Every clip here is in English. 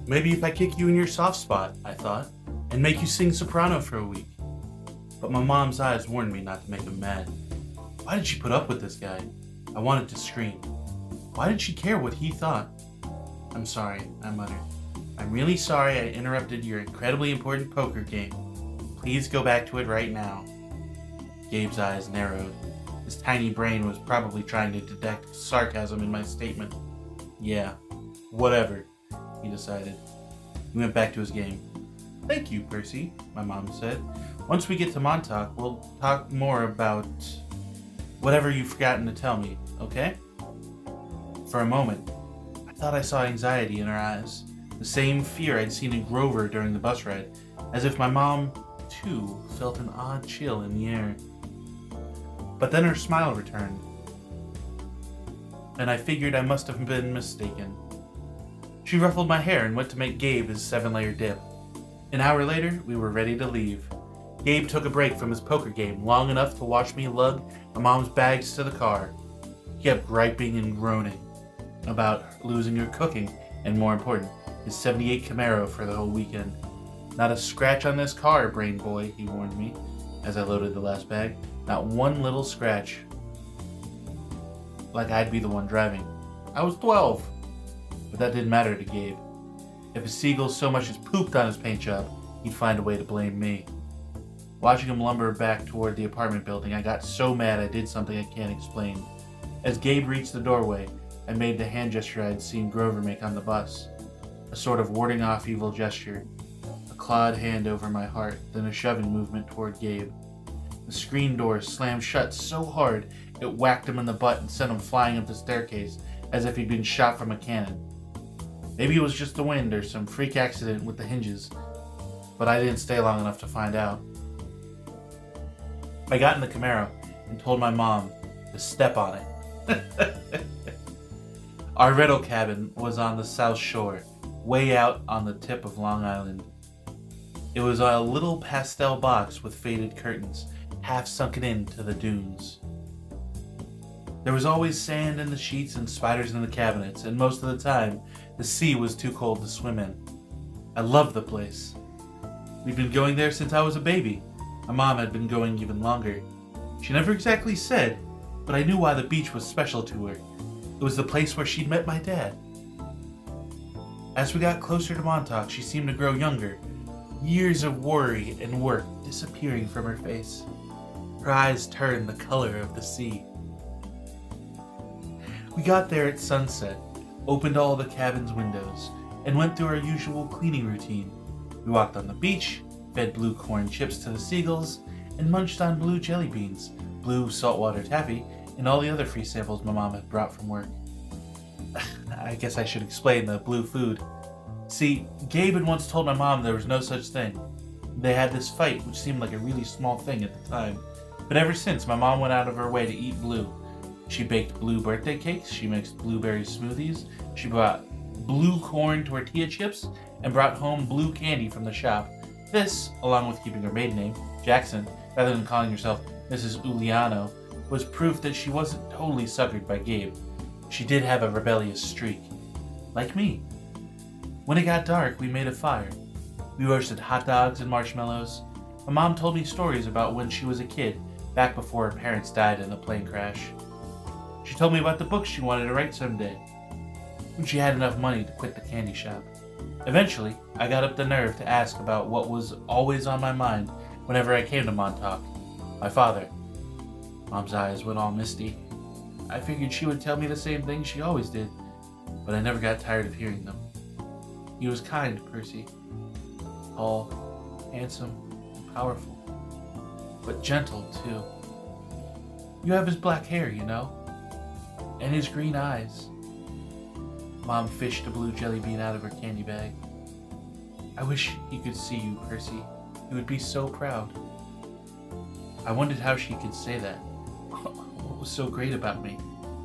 Maybe if I kick you in your soft spot, I thought, and make you sing soprano for a week. But my mom's eyes warned me not to make him mad. Why did she put up with this guy? I wanted to scream. Why did she care what he thought? I'm sorry, I muttered. I'm really sorry I interrupted your incredibly important poker game. Please go back to it right now. Gabe's eyes narrowed. His tiny brain was probably trying to detect sarcasm in my statement. Yeah, whatever, he decided. He went back to his game. Thank you, Percy, my mom said. Once we get to Montauk, we'll talk more about whatever you've forgotten to tell me, okay? For a moment, I thought I saw anxiety in her eyes, the same fear I'd seen in Grover during the bus ride, as if my mom, too, felt an odd chill in the air. But then her smile returned, and I figured I must have been mistaken. She ruffled my hair and went to make Gabe his 7-layer dip. An hour later, we were ready to leave. Gabe took a break from his poker game long enough to watch me lug my mom's bags to the car. He kept griping and groaning about losing her cooking, and more important, his 78 Camaro for the whole weekend. Not a scratch on this car, brain boy, he warned me as I loaded the last bag. Not one little scratch. Like I'd be the one driving. I was 12. But that didn't matter to Gabe. If a seagull so much as pooped on his paint job, he'd find a way to blame me. Watching him lumber back toward the apartment building, I got so mad I did something I can't explain. As Gabe reached the doorway, I made the hand gesture I'd seen Grover make on the bus. A sort of warding off evil gesture. A clawed hand over my heart, then a shoving movement toward Gabe. The screen door slammed shut so hard it whacked him in the butt and sent him flying up the staircase as if he'd been shot from a cannon. Maybe it was just the wind or some freak accident with the hinges, but I didn't stay long enough to find out. I got in the Camaro and told my mom to step on it. Our rental cabin was on the South Shore, way out on the tip of Long Island. It was a little pastel box with faded curtains, half sunken into the dunes. There was always sand in the sheets and spiders in the cabinets, and most of the time, the sea was too cold to swim in. I loved the place. We'd been going there since I was a baby. My mom had been going even longer. She never exactly said, but I knew why the beach was special to her. It was the place where she'd met my dad. As we got closer to Montauk, she seemed to grow younger, years of worry and work disappearing from her face. Her eyes turned the color of the sea. We got there at sunset, opened all the cabin's windows, and went through our usual cleaning routine. We walked on the beach, fed blue corn chips to the seagulls, and munched on blue jelly beans, blue saltwater taffy, and all the other free samples my mom had brought from work. I guess I should explain the blue food. See, Gabe had once told my mom there was no such thing. They had this fight, which seemed like a really small thing at the time, but ever since, my mom went out of her way to eat blue. She baked blue birthday cakes, she mixed blueberry smoothies, she brought blue corn tortilla chips, and brought home blue candy from the shop. This, along with keeping her maiden name, Jackson, rather than calling herself Mrs. Uliano, was proof that she wasn't totally suckered by Gabe. She did have a rebellious streak. Like me. When it got dark, we made a fire. We roasted hot dogs and marshmallows. My mom told me stories about when she was a kid, back before her parents died in a plane crash. She told me about the books she wanted to write someday, when she had enough money to quit the candy shop. Eventually, I got up the nerve to ask about what was always on my mind whenever I came to Montauk. My father. Mom's eyes went all misty. I figured she would tell me the same thing she always did, but I never got tired of hearing them. He was kind, Percy. Tall, handsome, and powerful. But gentle, too. You have his black hair, you know? And his green eyes. Mom fished a blue jelly bean out of her candy bag. I wish he could see you, Percy. He would be so proud. I wondered how she could say that. What was so great about me?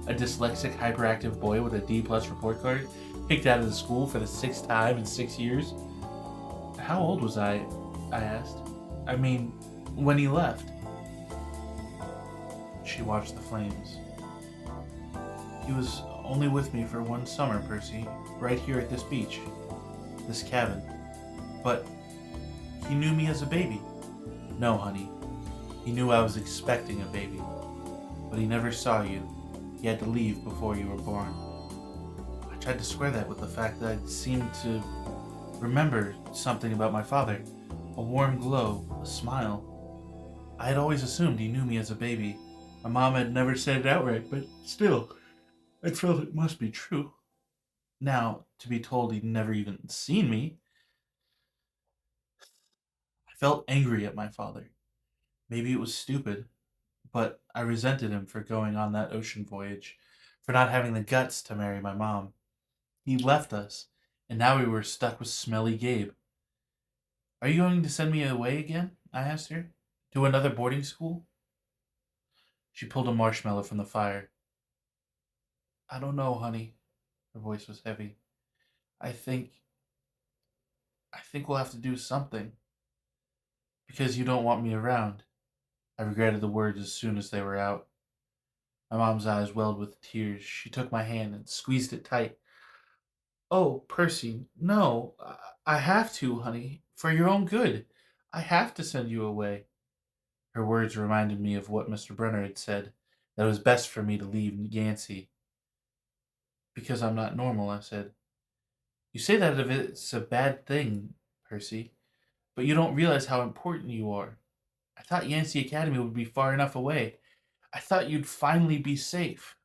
A dyslexic, hyperactive boy with a D+ report card, kicked out of the school for the 6th time in 6 years? How old was I asked. I mean, when he left. She watched the flames. He was only with me for one summer, Percy, right here at this beach. this cabin. But he knew me as a baby. No, honey. He knew I was expecting a baby. But he never saw you. He had to leave before you were born. I tried to square that with the fact that I seemed to remember something about my father. A warm glow, a smile. I had always assumed he knew me as a baby. My mom had never said it outright, but still, I felt it must be true. Now, to be told he'd never even seen me, I felt angry at my father. Maybe it was stupid, but I resented him for going on that ocean voyage, for not having the guts to marry my mom. He left us, and now we were stuck with smelly Gabe. Are you going to send me away again? I asked her. To another boarding school? She pulled a marshmallow from the fire. I don't know, honey. Her voice was heavy. I think I think we'll have to do something. Because you don't want me around. I regretted the words as soon as they were out. My mom's eyes welled with tears. She took my hand and squeezed it tight. Oh, Percy, no. I have to, honey. For your own good. I have to send you away. Her words reminded me of what Mr. Brenner had said, that it was best for me to leave Yancey. Because I'm not normal, I said. You say that if it's a bad thing, Percy, but you don't realize how important you are. I thought Yancey Academy would be far enough away. I thought you'd finally be safe.